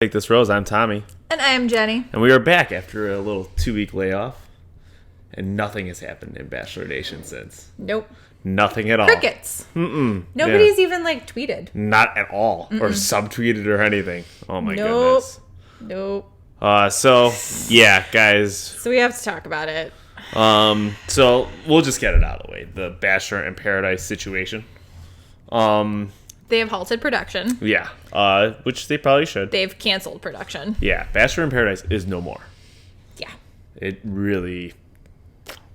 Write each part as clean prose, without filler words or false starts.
Take This Rose. I'm Tommy. And I am Jenny. And we are back after a little 2-week layoff. And nothing has happened in Bachelor Nation since. Nope. Nothing at all. Crickets. Nobody's even tweeted. Not at all. Or subtweeted or anything. Oh my goodness. Nope. So, yeah, guys. So we have to talk about it. So we'll just get it out of the way. The Bachelor in Paradise situation. They have halted production. Yeah. Which they probably should. They've canceled production. Yeah. Bachelor in Paradise is no more. Yeah. It really...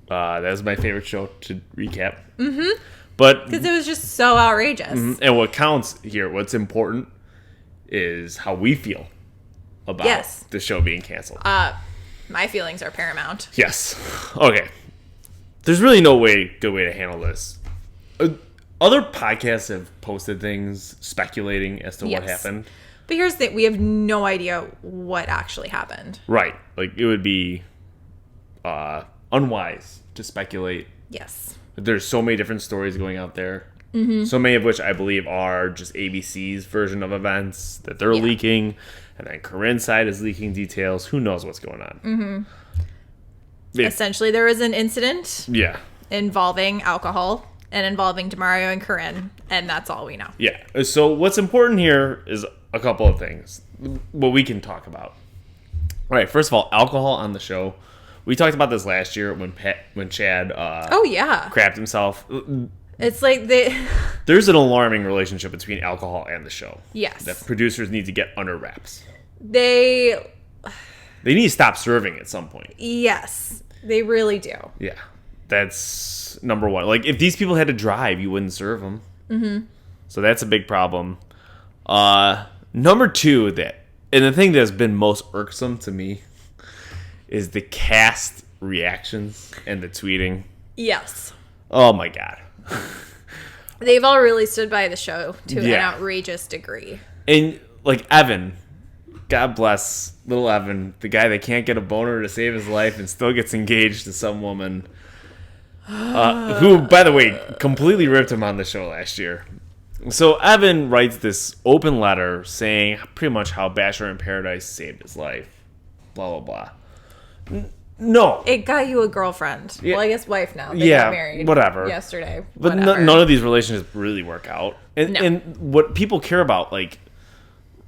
that was my favorite show to recap. Mm-hmm. But because it was just so outrageous. Mm-hmm. And what counts here, what's important, is how we feel about the show being canceled. My feelings are paramount. Yes. Okay. There's really no good way to handle this. Other podcasts have posted things speculating as to what happened. But here's the thing. We have no idea what actually happened. Right. Like, it would be unwise to speculate. Yes. There's so many different stories going out there. Mm-hmm. So many of which I believe are just ABC's version of events that they're leaking. And then Corinne's side is leaking details. Who knows what's going on? Mm-hmm. Essentially, there was an incident involving alcohol and involving Demario and Corinne. And that's all we know. Yeah. So what's important here is a couple of things. What we can talk about. All right. First of all, alcohol on the show. We talked about this last year when Chad crapped himself. It's like there's an alarming relationship between alcohol and the show. Yes. That producers need to get under wraps. They need to stop serving at some point. Yes, they really do. Yeah. That's number one. Like, if these people had to drive, you wouldn't serve them. Mm-hmm. So that's a big problem. Number two, and the thing that's been most irksome to me is the cast reactions and the tweeting. Yes. Oh, my God. They've all really stood by the show to an outrageous degree. And, like, Evan, God bless little Evan, the guy that can't get a boner to save his life and still gets engaged to some woman who, by the way, completely ripped him on the show last year. So Evan writes this open letter saying pretty much how Bachelor in Paradise saved his life. Blah, blah, blah. No. It got you a girlfriend. Yeah. Well, I guess wife now. They got married whatever. Yesterday. But none of these relationships really work out. And what people care about, like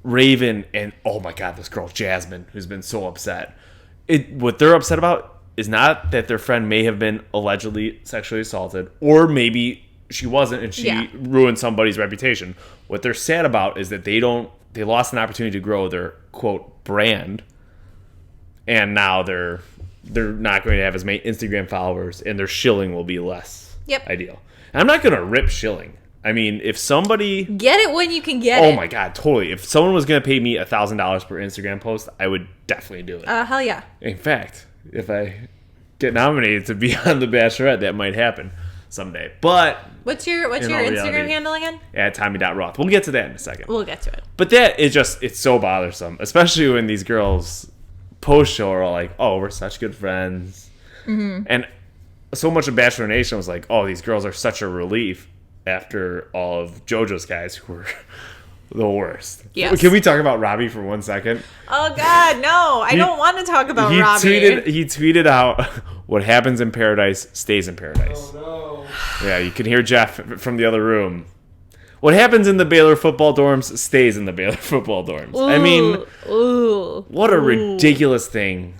Raven and, oh my God, this girl Jasmine, who's been so upset. What they're upset about is not that their friend may have been allegedly sexually assaulted, or maybe she wasn't and she ruined somebody's reputation. What they're sad about is that they lost an opportunity to grow their, quote, brand. And now they're not going to have as many Instagram followers, and their shilling will be less ideal. And I'm not going to rip shilling. I mean, if somebody... Get it when you can get it. Oh, my God, totally. If someone was going to pay me $1,000 per Instagram post, I would definitely do it. Hell yeah. In fact, if I get nominated to be on The Bachelorette, that might happen someday. But... What's your Instagram handle again? At Tommy.Roth. We'll get to that in a second. We'll get to it. But that is just... It's so bothersome. Especially when these girls... post-show are all like, oh, we're such good friends. Mm-hmm. And so much of Bachelor Nation was like, oh, these girls are such a relief after all of JoJo's guys who were the worst. Yes. Can we talk about Robbie for 1 second? Oh, God, no. I don't want to talk about Robbie. He tweeted out, what happens in paradise stays in paradise. Oh, no. Yeah, you can hear Jeff from the other room. What happens in the Baylor football dorms stays in the Baylor football dorms. Ooh, I mean, what a ridiculous thing.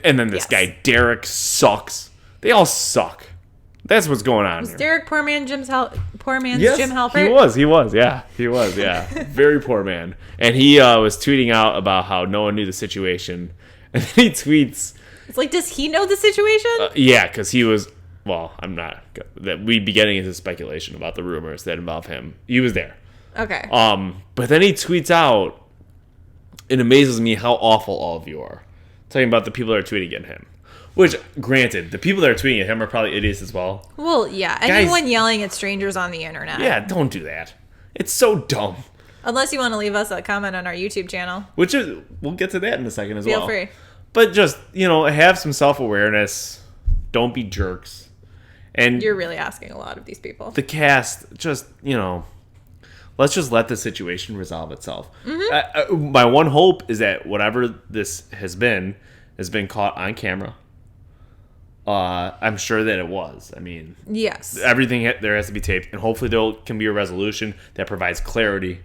And then this guy, Derek, sucks. They all suck. That's what's going on here. Derek poor man's Jim Halpert? He was, yeah. Very poor man. And he was tweeting out about how no one knew the situation. And then he tweets... It's like, does he know the situation? Yeah, because he was... Well, I'm not... That we'd be getting into speculation about the rumors that involve him. He was there. Okay. But then he tweets out, it amazes me how awful all of you are. Talking about the people that are tweeting at him. Which, granted, the people that are tweeting at him are probably idiots as well. Well, yeah. Anyone yelling at strangers on the internet. Yeah, don't do that. It's so dumb. Unless you want to leave us a comment on our YouTube channel. Which is... We'll get to that in a second as well. Feel free. But just, have some self-awareness. Don't be jerks. And you're really asking a lot of these people. The cast, just, let's just let the situation resolve itself. My one hope is that whatever this has been caught on camera. I'm sure that it was. I mean, yes, everything there has to be taped, and hopefully there can be a resolution that provides clarity,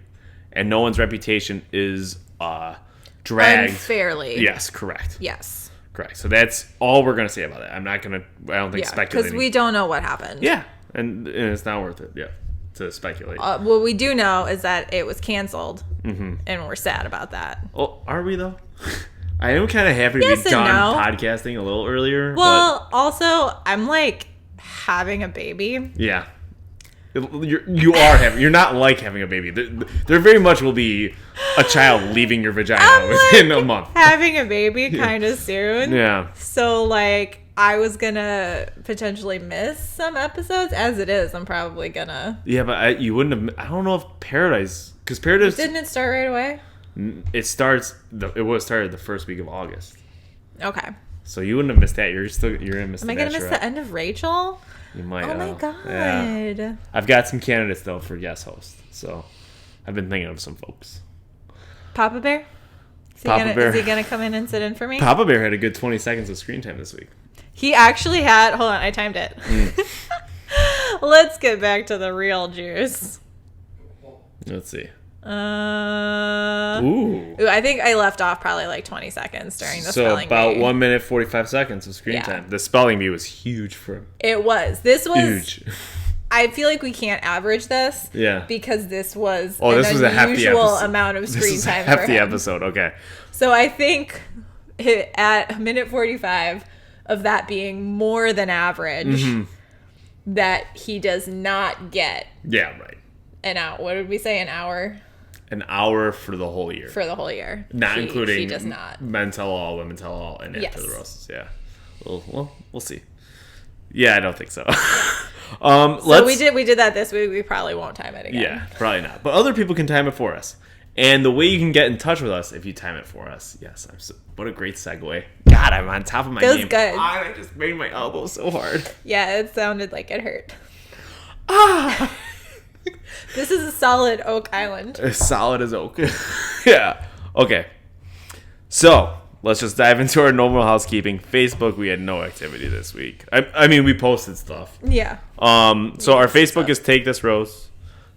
and no one's reputation is dragged unfairly. Yes, correct. Yes, correct. So that's all we're gonna say about it. I'm not gonna. I don't think speculating because we don't know what happened. Yeah, and it's not worth it. Yeah, to speculate. What we do know is that it was canceled, and we're sad about that. Oh, are we though? I am kind of happy to be done podcasting a little earlier. Well, also, I'm like having a baby. Yeah. You are having. You're not like having a baby. There very much will be a child leaving your vagina within a month. Having a baby kind of soon. Yeah. So, like, I was going to potentially miss some episodes. As it is, I'm probably going to. Yeah, but you wouldn't have. I don't know if Paradise. Because Paradise. Didn't it start right away? It starts. It was started the first week of August. Okay. So you wouldn't have missed that. You're gonna miss. Am I gonna miss the end of Rachel? You might. Oh my god. Yeah. I've got some candidates though for guest host. So I've been thinking of some folks. Papa Bear. Is he gonna come in and sit in for me? Papa Bear had a good 20 seconds of screen time this week. He actually had. Hold on, I timed it. Let's get back to the real juice. Let's see. Ooh, I think I left off probably like 20 seconds during the spelling bee. So about 1 minute 45 seconds of screen time. The spelling bee was huge for him. It was. This was huge. I feel like we can't average this. Yeah. Because this was this was a hefty episode. Amount of screen time. This was a hefty episode. Okay. So I think at minute 45 of that being more than average, that he does not get. Yeah. Right. An hour. What did we say? An hour. An hour for the whole year. For the whole year. Not including he does not. Men Tell All, Women Tell All, and After the Roses. Yeah. Well, we'll see. Yeah, I don't think so. So we did that this week. We probably won't time it again. Yeah, probably not. But other people can time it for us. And the way you can get in touch with us if you time it for us. Yes, what a great segue. God, I'm on top of my game. Feels good. I just made my elbow so hard. Yeah, it sounded like it hurt. Ah. This is a solid Oak Island. As solid as oak. Yeah. Okay. So, let's just dive into our normal housekeeping. Facebook, we had no activity this week. I mean, we posted stuff. Yeah. So our Facebook is Take This Rose.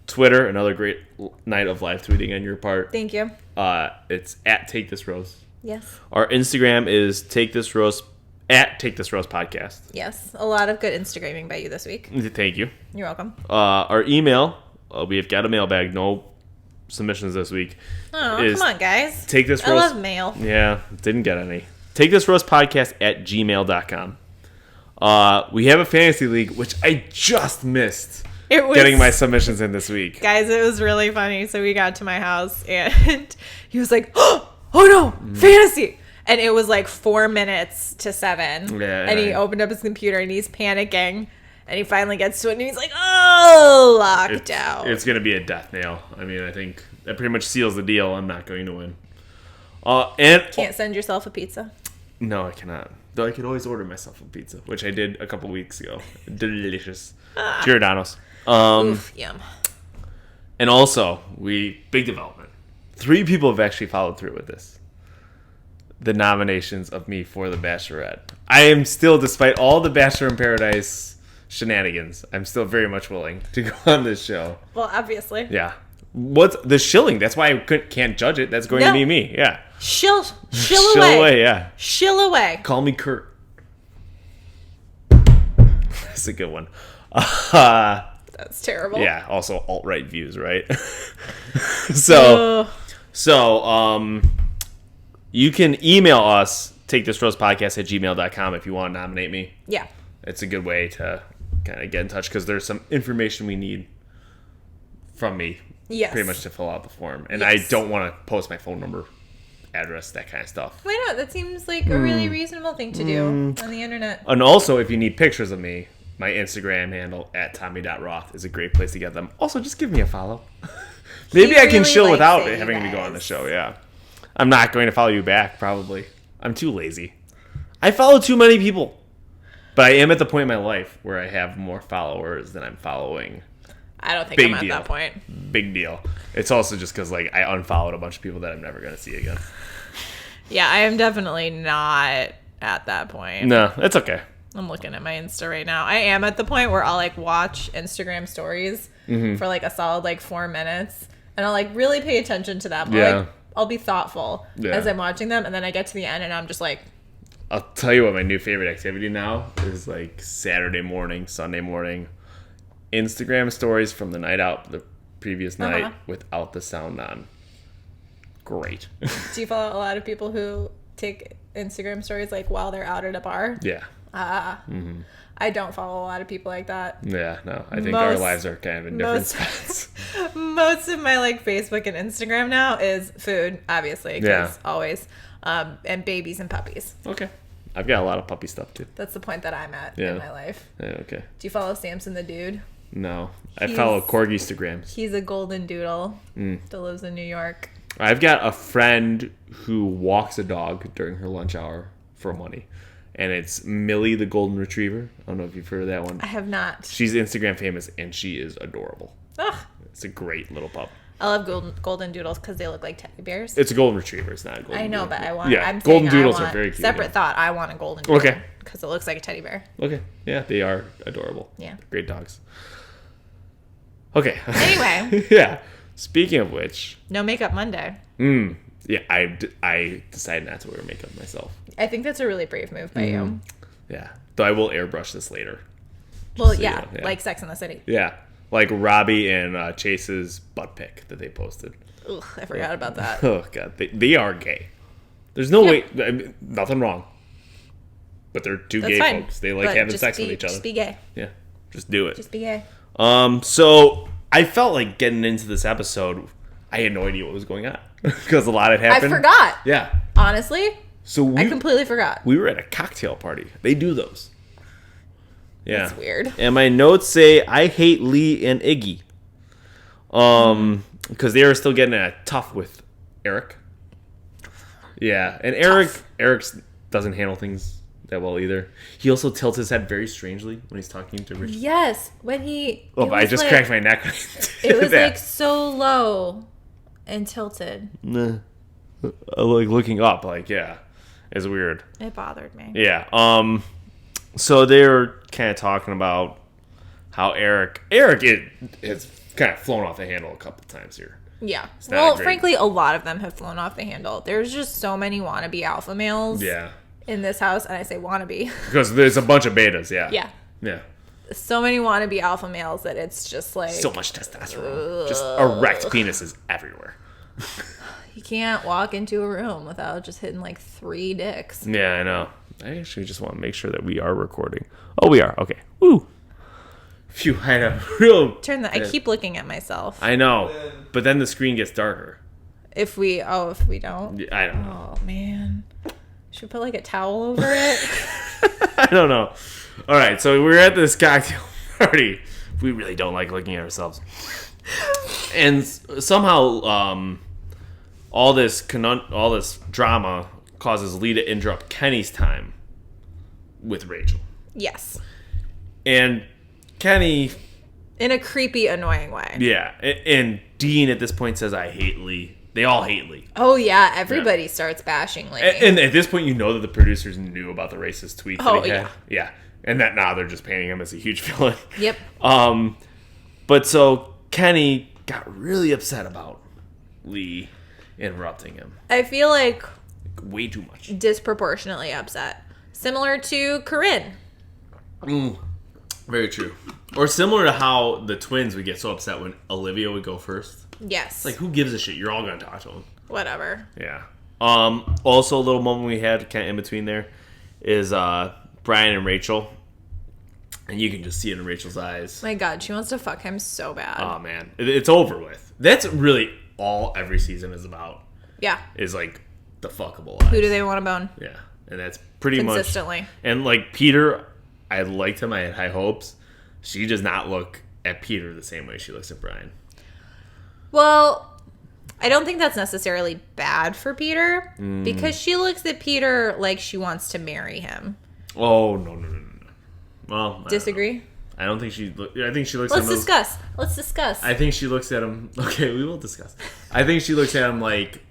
Twitter, another great night of live tweeting on your part. Thank you. It's at Take This Rose. Yes. Our Instagram is Take This Rose at Take This Rose Podcast. Yes. A lot of good Instagramming by you this week. Thank you. You're welcome. Our email, we have got a mailbag. No submissions this week. Oh, come on, guys. Take This Rose. I love mail. Yeah, didn't get any. Take This Rose Podcast at gmail.com. We have a fantasy league, which I just missed getting my submissions in this week. Guys, it was really funny. So we got to my house and he was like, oh no, fantasy. And it was like 4 minutes to 7. Yeah, and he opened up his computer and he's panicking. And he finally gets to it and he's like, oh, locked out. It's going to be a death nail. I mean, I think that pretty much seals the deal. I'm not going to win. And can't send yourself a pizza? No, I cannot. Though I could always order myself a pizza, which I did a couple weeks ago. Delicious. Giordano's. Oof, yum. And also, big development. 3 people have actually followed through with this. The nominations of me for the Bachelorette. I am still, despite all the Bachelor in Paradise shenanigans, I'm still very much willing to go on this show. Well, obviously. Yeah. What's the shilling? That's why I can't judge it. That's going to be me. Yeah. Shill away. Shill away, yeah. Shill away. Call me Kurt. That's a good one. That's terrible. Yeah. Also alt-right views, right? So you can email us, takethisrosepodcast@gmail.com if you want to nominate me. Yeah. It's a good way to kind of get in touch because there's some information we need from me. Yes. Pretty much to fill out the form. And I don't want to post my phone number, address, that kind of stuff. Why not? That seems like a really reasonable thing to do on the internet. And also, if you need pictures of me, my Instagram handle @Tommy.Roth is a great place to get them. Also, just give me a follow. Maybe I can chill without having to go on the show, yeah. I'm not going to follow you back, probably. I'm too lazy. I follow too many people. But I am at the point in my life where I have more followers than I'm following I don't think Big I'm deal. at that point. Big deal. It's also just because like I unfollowed a bunch of people that I'm never gonna see again. Yeah, I am definitely not at that point. No, it's okay. I'm looking at my Insta right now. I am at the point where I'll like watch Instagram stories for like a solid like 4 minutes, and I'll like really pay attention to them. Yeah. Like, I'll be thoughtful as I'm watching them, and then I get to the end and I'm just like, I'll tell you what my new favorite activity now is, like Saturday morning, Sunday morning, Instagram stories from the night out the previous night without the sound on. Great. do you follow a lot of people who take Instagram stories like while they're out at a bar? Yeah. I don't follow a lot of people like that. Yeah, no. I think our lives are kind of in different spots. Most of my like Facebook and Instagram now is food, obviously, because always, and babies and puppies. Okay. I've got a lot of puppy stuff too. That's the point that I'm at in my life. Yeah, okay. Do you follow Samson the Dude? No. I follow Corgistagrams. He's a golden doodle. Still lives in New York. I've got a friend who walks a dog during her lunch hour for money. And it's Millie the Golden Retriever. I don't know if you've heard of that one. I have not. She's Instagram famous, and she is adorable. Ugh. It's a great little pup. I love golden doodles because they look like teddy bears. It's a Golden Retriever. It's not a Golden I know, Doodle. but I want. Yeah, I'm Golden saying Doodles I want, are very cute. Separate thought. I want a golden doodle. Okay. Because it looks like a teddy bear. Okay. Yeah, they are adorable. Yeah. Great dogs. Okay. Anyway. Yeah. Speaking of which. No makeup Monday. Yeah, I decided not to wear makeup myself. I think that's a really brave move by you. Yeah. Though I will airbrush this later. Well, so yeah, you know, like Sex in the City. Yeah. Like Robbie and Chase's butt pic that they posted. Ugh, I forgot about that. Oh, God. They are gay. There's no way. I mean, nothing wrong. But they're two That's gay fine. folks. They like But having just sex be- with each other. Just be gay. Yeah. Just do it. Just be gay. So I felt like getting into this episode, I had no idea what was going on. Because a lot had happened. I forgot. Yeah. Honestly, So I completely forgot. we were at a cocktail party. They do those. Yeah. That's weird. And my notes say I hate Lee and Iggy. Because they were still getting a tough with Eric. Yeah, and Eric doesn't handle things that well either. He also tilts his head very strangely when he's talking to Rich. Yes, when he. Oh, I just cracked my neck. It was like so low and tilted. Nah. Like looking up, like it's weird. It bothered me. Yeah. So they were kind of talking about how Eric has kind of flown off the handle a couple times here. Yeah. not Well, a great- frankly, a lot of them have flown off the handle. There's just so many wannabe alpha males Yeah. in this house, and I say wannabe. Because there's a bunch of betas. Yeah. Yeah. Yeah. So many wannabe alpha males that it's just like So much testosterone. Just erect penises everywhere. you can't walk into a room without just hitting like 3 dicks. Yeah, I know. I actually just want to make sure that we are recording. Oh, we are. Okay. Woo. Phew, I had a real... I keep looking at myself. I know. But then the screen gets darker. If we don't. I don't know. Oh, man. Should we put like a towel over it? I don't know. All right, so we're at this cocktail party. We really don't like looking at ourselves. And somehow all this drama causes Lee to interrupt Kenny's time with Rachel. Yes. And Kenny... In a creepy, annoying way. Yeah, and Dean at this point says, I hate Lee. They all hate Lee. Oh, yeah. Everybody starts bashing Lee. And at this point, you know that the producers knew about the racist tweet that he had. Yeah. Yeah. And that now they're just painting him as a huge villain. Yep. But so Kenny got really upset about Lee interrupting him. I feel like Way too much. disproportionately upset. Similar to Corinne. Very true. Or similar to how the twins would get so upset when Olivia would go first. Yes. Like, who gives a shit? You're all going to talk to him. Whatever. Yeah. Also, a little moment we had kind of in between there is Brian and Rachel. And you can just see it in Rachel's eyes. My God, she wants to fuck him so bad. Oh, man. It's over with. That's really all every season is about. Yeah. Is, like, the fuckable eyes. Who do they want to bone? Yeah. And that's pretty Consistently. much... And, like, Peter, I liked him. I had high hopes. She does not look at Peter the same way she looks at Brian. Well, I don't think that's necessarily bad for Peter. Because she looks at Peter like she wants to marry him. Oh, no. Well, Disagree? I don't think she. I think she looks. Let's at him discuss. Let's discuss. I think she looks at him. Okay, we will discuss. I think she looks at him like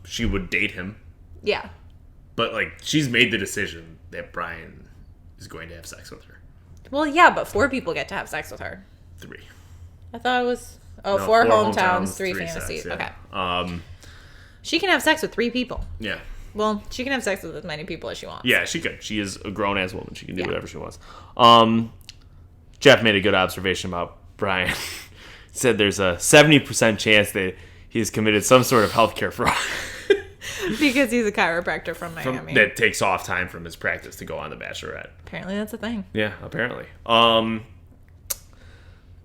she would date him. Yeah. But like she's made the decision that Brian is going to have sex with her. Well, yeah, but 4 people get to have sex with her. 3. I thought it was 4 4 hometowns, 3 3 fantasies. sex, yeah. Okay. She can have sex with 3 people. Yeah. Well, she can have sex with as many people as she wants. Yeah, she could. She is a grown ass woman. She can do Yeah. whatever she wants. Jeff made a good observation about Brian. He said there's a 70% chance that he has committed some sort of healthcare fraud. Because he's a chiropractor from Miami. That takes off time from his practice to go on The Bachelorette. Apparently that's a thing. Yeah, apparently. And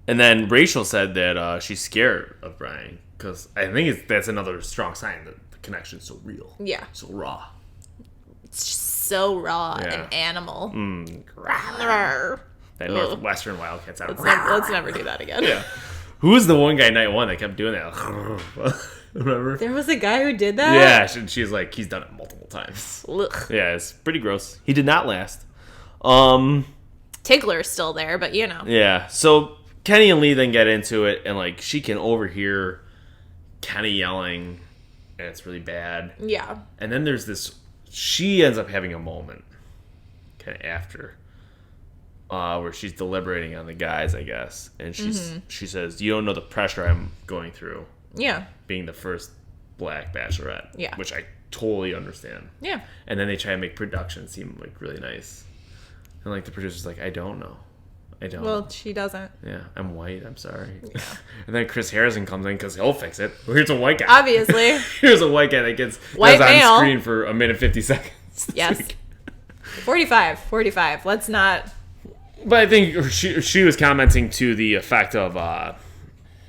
then Rachel said that she's scared of Brian because I think that's another strong sign that the connection's so real. Yeah. So raw. It's just so raw Yeah. and animal. That Northwestern Wildcat sound. Let's never do that again. Yeah. Who was the one guy night 1 that kept doing that? Remember? There was a guy who did that? Yeah, she's like, he's done it multiple times. Ugh. Yeah, it's pretty gross. He did not last. Tickler's still there, but you know. Yeah, so Kenny and Lee then get into it, and like she can overhear Kenny yelling, and it's really bad. Yeah. And then there's this, she ends up having a moment kind of after where she's deliberating on the guys, I guess. And she says, you don't know the pressure I'm going through Yeah. being the first black bachelorette. Yeah. Which I totally understand. Yeah. And then they try to make production seem like really nice. And like the producer's like, I don't know. Well, she doesn't. Yeah, I'm white. I'm sorry. Yeah. And then Chris Harrison comes in because he'll fix it. Well, here's a white guy. Obviously. Here's a white guy that gets White on male. screen for a minute 50 seconds. Yes. 45. Let's not. But I think she was commenting to the effect of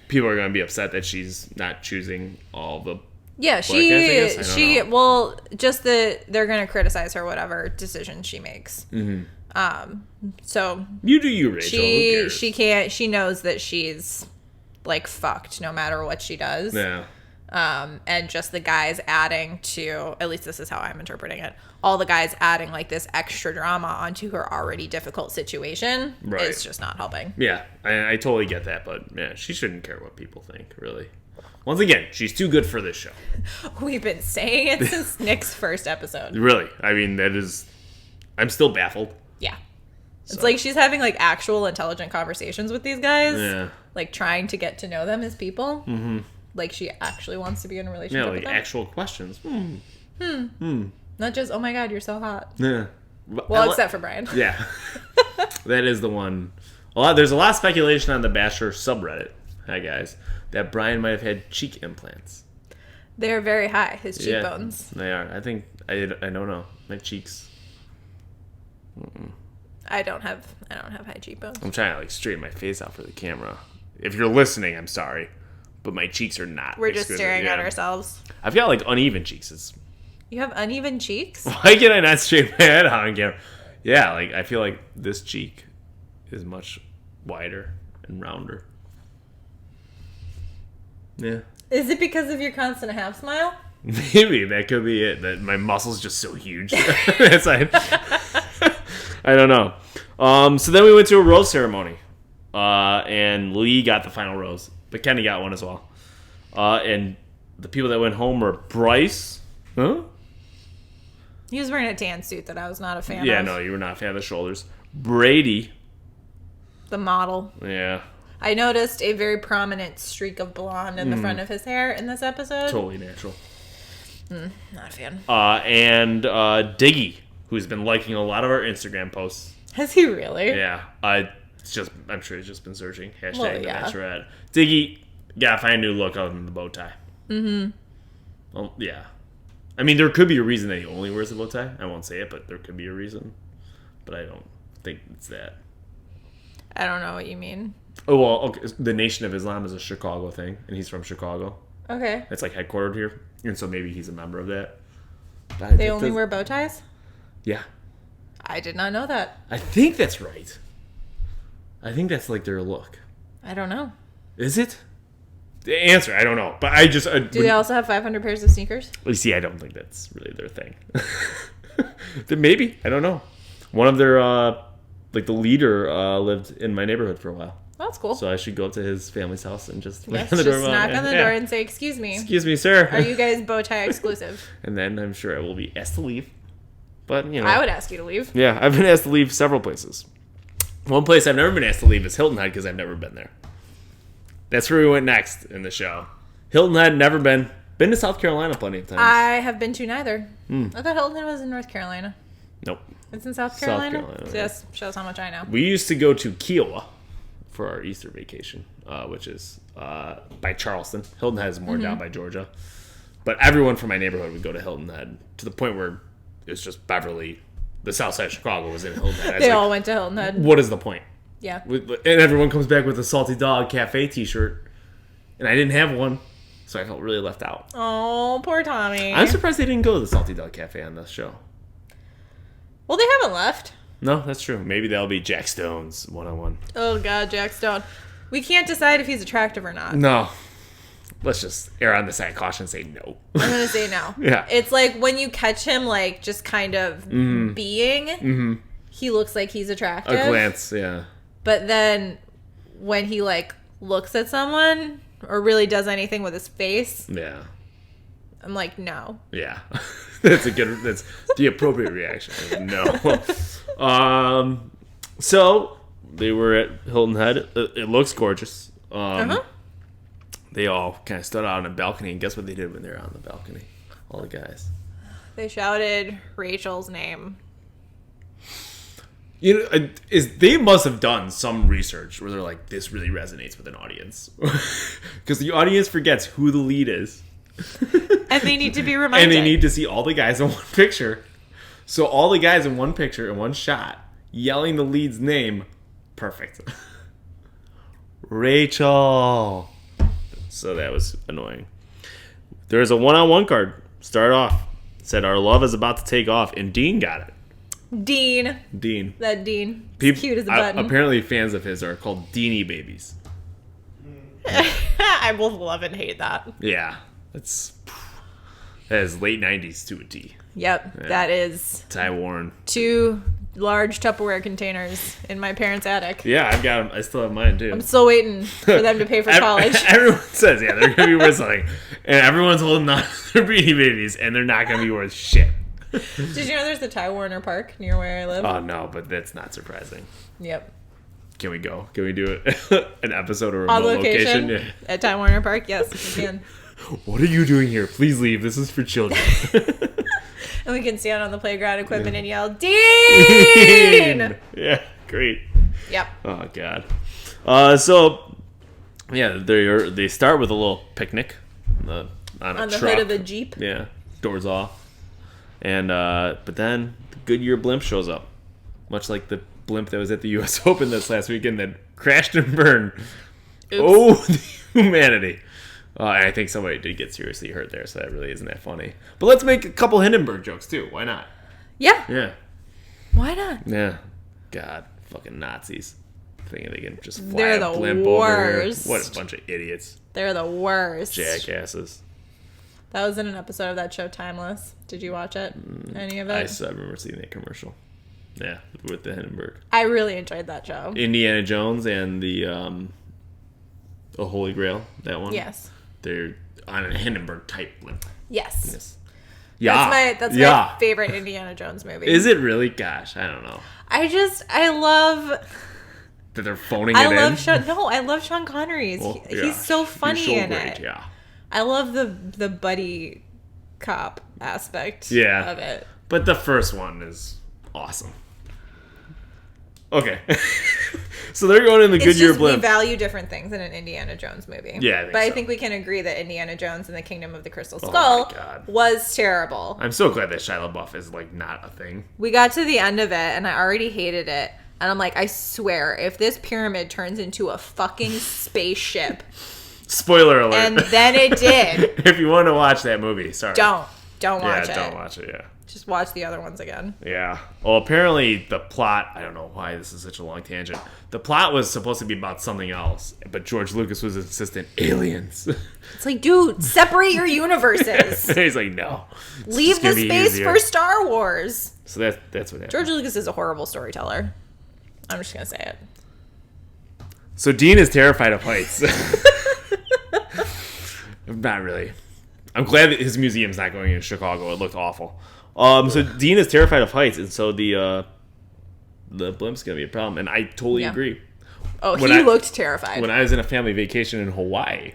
people are going to be upset that she's not choosing all the. Yeah, I guess? I don't know. well, just that they're going to criticize her whatever decision she makes. Mm-hmm. So You do you, Rachel. Who cares? she knows that she's like fucked no matter what she does. Yeah. And just the guys adding to, at least this is how I'm interpreting it, all the guys adding like this extra drama onto her already difficult situation is just not helping. Yeah, I totally get that, but yeah, she shouldn't care what people think, really. Once again, she's too good for this show. We've been saying it since Nick's first episode. Really, I mean, I'm still baffled. Yeah. It's like she's having like actual intelligent conversations with these guys. Yeah. Like trying to get to know them as people. Mm-hmm. Like she actually wants to be in a relationship Yeah, with like them. actual questions. Not just, oh my god, you're so hot. Yeah. Well, except for Brian. Yeah. That is the one. There's a lot of speculation on the Bachelor subreddit, hi guys, that Brian might have had cheek implants. They're very high, his cheekbones. Yeah, they are. I think, I don't know. My cheeks. I don't have high cheekbones. I'm trying to like straighten my face out for the camera. If you're listening, I'm sorry. But my cheeks are not. We're just exquisite. staring at Yeah. ourselves. I've got like uneven cheeks. You have uneven cheeks? Why can I not straighten my head out on camera? Yeah, like I feel like this cheek is much wider and rounder. Yeah. Is it because of your constant half smile? Maybe that could be it. That my muscles just so huge. That's I don't know. So then we went to a rose ceremony, and Lee got the final rose, but Kenny got one as well. And the people that went home were Bryce. Huh? He was wearing a tan suit that I was not a fan of. Yeah, no, you were not a fan of the shoulders. Brady. The model. Yeah. I noticed a very prominent streak of blonde in the front of his hair in this episode. Totally natural. Not a fan. And Diggy, who's been liking a lot of our Instagram posts. Has he really? Yeah. I'm sure he's just been searching. Hashtag yeah. The Bachelorette. Diggy, gotta find a new look other than the bow tie. Mm-hmm. Well, yeah. I mean, there could be a reason that he only wears a bow tie. I won't say it, but there could be a reason. But I don't think it's that. I don't know what you mean. Oh, well, okay. The Nation of Islam is a Chicago thing, and he's from Chicago. Okay. It's like headquartered here, and so maybe he's a member of that. They only wear bow ties? Yeah. I did not know that. I think that's right. I think that's like their look. I don't know. Is it? The answer, I don't know. But I just... Do they also have 500 pairs of sneakers? You see, I don't think that's really their thing. Then maybe. I don't know. One of their like the leader lived in my neighborhood for a while. That's cool. So I should go up to his family's house and just knock on the door and say, "Excuse me. Excuse me, sir. Are you guys bow tie exclusive?" And then I'm sure I will be asked to leave. But, you know. I would ask you to leave. Yeah, I've been asked to leave several places. One place I've never been asked to leave is Hilton Head because I've never been there. That's where we went next in the show. Hilton Head, never been. Been to South Carolina plenty of times. I have been to neither. I thought Hilton Head was in North Carolina. Nope. It's in South Carolina? So yeah. yes, shows how much I know. We used to go to Kiowa for our Easter vacation, which is by Charleston. Hilton Head is more down by Georgia. But everyone from my neighborhood would go to Hilton Head to the point where it's just Beverly, the south side of Chicago, was in Hilton Head. They all went to Hilton Head. What is the point? Yeah. And everyone comes back with a Salty Dog Cafe t-shirt. And I didn't have one, so I felt really left out. Oh, poor Tommy. I'm surprised they didn't go to the Salty Dog Cafe on this show. Well, they haven't left. No, that's true. Maybe that'll be Jack Stone's one-on-one. Oh, God, Jack Stone. We can't decide if he's attractive or not. No. Let's just err on the side of caution and say no. I'm going to say no. Yeah. It's like when you catch him, like, just kind of being, he looks like he's attractive. A glance, yeah. But then when he, like, looks at someone or really does anything with his face, yeah, I'm like, no. Yeah. That's the appropriate reaction. No. So they were at Hilton Head. It looks gorgeous. They all kind of stood out on a balcony, and guess what they did when they were on the balcony? All the guys. They shouted Rachel's name. You know, they must have done some research where they're like, this really resonates with an audience. Because the audience forgets who the lead is. And they need to be reminded. And they need to see all the guys in one picture. So all the guys in one picture, in one shot, yelling the lead's name. Perfect. Rachel. So that was annoying. There's a one-on-one card. Start off. Said, our love is about to take off. And Dean got it. Dean. That Dean. Cute as a button. Apparently fans of his are called Deanie babies. I both love and hate that. Yeah. That is late 90s to a T. Yep. Yeah. That is. Ty Warren. 2 large Tupperware containers in my parents' attic. Yeah, I've got them. I still have mine, too. I'm still waiting for them to pay for college. Everyone says, yeah, they're going to be worth something. And everyone's holding on to their Beanie Babies, and they're not going to be worth shit. Did you know there's the Ty Warner Park near where I live? Oh, no, but that's not surprising. Yep. Can we go? Can we do an episode of remote on location? Yeah. At Ty Warner Park? Yes, we can. What are you doing here? Please leave. This is for children. And we can stand on the playground equipment and yell, Dean! Yeah, great. Yep. Oh, God. So, yeah, they start with a little picnic on the hood of a Jeep. Yeah, doors off. And but then the Goodyear blimp shows up, much like the blimp that was at the U.S. Open this last weekend that crashed and burned. Oops. Oh, the humanity. And I think somebody did get seriously hurt there, so that really isn't that funny. But let's make a couple Hindenburg jokes, too. Why not? Yeah. Yeah. Why not? Yeah. God, fucking Nazis. Thinking they can just fly They're a the blimp worst. over here. What a bunch of idiots. They're the worst. Jackasses. That was in an episode of that show, Timeless. Did you watch it? Any of it? I remember seeing that commercial. Yeah, with the Hindenburg. I really enjoyed that show. Indiana Jones and the Holy Grail, that one. Yes. They're on a Hindenburg type blimp. Yes. Yeah. That's my favorite Indiana Jones movie. Is it really? Gosh, I don't know. I love that they're phoning it in. I love Sean Connery. Well, he's so funny so in great, it. Yeah. I love the buddy cop aspect of it. But the first one is awesome. Okay. So they're going in the Goodyear blimp. We value different things in an Indiana Jones movie. Yeah, I think we can agree that Indiana Jones and the Kingdom of the Crystal Skull was terrible. I'm so glad that Shia LaBeouf is like not a thing. We got to the end of it and I already hated it. And I'm like, I swear, if this pyramid turns into a fucking spaceship. Spoiler alert. And then it did. If you want to watch that movie, sorry. Don't watch it. Yeah, don't watch it, yeah. Just watch the other ones again. Yeah. Well, apparently the plot, I don't know why this is such a long tangent. The plot was supposed to be about something else, but George Lucas was insistent, aliens. It's like, dude, separate your universes. He's like, no. Leave the space for Star Wars. So that's what happened. George Lucas is a horrible storyteller. I'm just gonna say it. So Dean is terrified of heights. Not really. I'm glad that his museum's not going in Chicago. It looked awful. So Dean is terrified of heights, and so the blimp's gonna be a problem. And I totally agree. Oh, he looked terrified. When I was in a family vacation in Hawaii.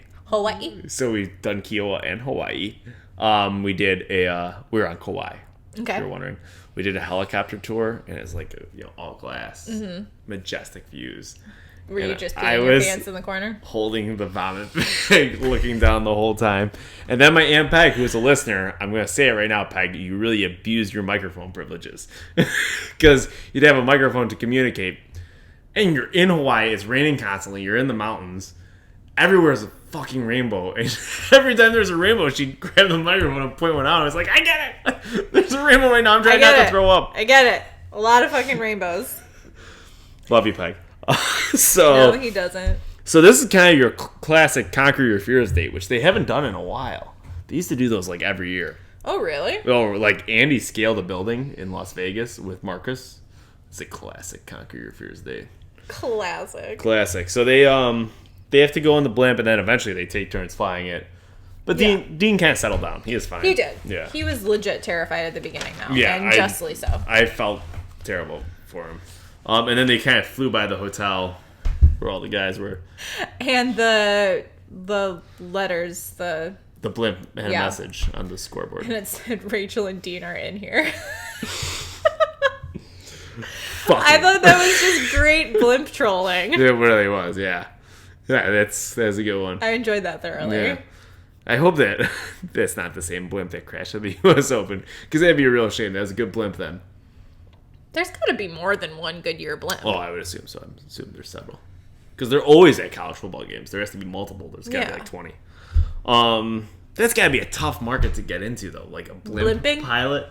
So we've done Kiowa and Hawaii. We were on Kauai. Okay. If you're wondering. We did a helicopter tour, and it's like all glass, majestic views. Were you just peeing your pants in the corner? Holding the vomit bag, looking down the whole time. And then my Aunt Peg, who's a listener, I'm going to say it right now, Peg, you really abused your microphone privileges. Because you'd have a microphone to communicate. And you're in Hawaii, it's raining constantly, you're in the mountains. Everywhere's a fucking rainbow. And every time there's a rainbow, she'd grab the microphone and point one out. I was like, I get it! There's a rainbow right now, I'm trying not to throw up. I get it. A lot of fucking rainbows. Love you, Peg. No, he doesn't. So this is kind of your classic Conquer Your Fears date, which they haven't done in a while. They used to do those like every year. Oh, really? Oh, like Andy scaled a building in Las Vegas with Marcus. It's a classic Conquer Your Fears date. Classic. So they have to go on the blimp, and then eventually they take turns flying it. But Dean can't settle down. He is fine. He did. Yeah. He was legit terrified at the beginning now. Yeah. And justly so. I felt terrible for him. And then they kind of flew by the hotel where all the guys were. And the letters, the blimp had a message on the scoreboard. And it said Rachel and Dean are in here. I thought that was just great blimp trolling. It really was, yeah. Yeah, that's a good one. I enjoyed that thoroughly. Yeah. I hope that that's not the same blimp that crashed at the U.S. Open, because that'd be a real shame. That was a good blimp then. There's got to be more than one Goodyear blimp. Oh, I would assume so. I'm assuming there's several. Because they're always at college football games. There has to be multiple. There's got to be like 20. That's got to be a tough market to get into, though. Like a Blimping? pilot.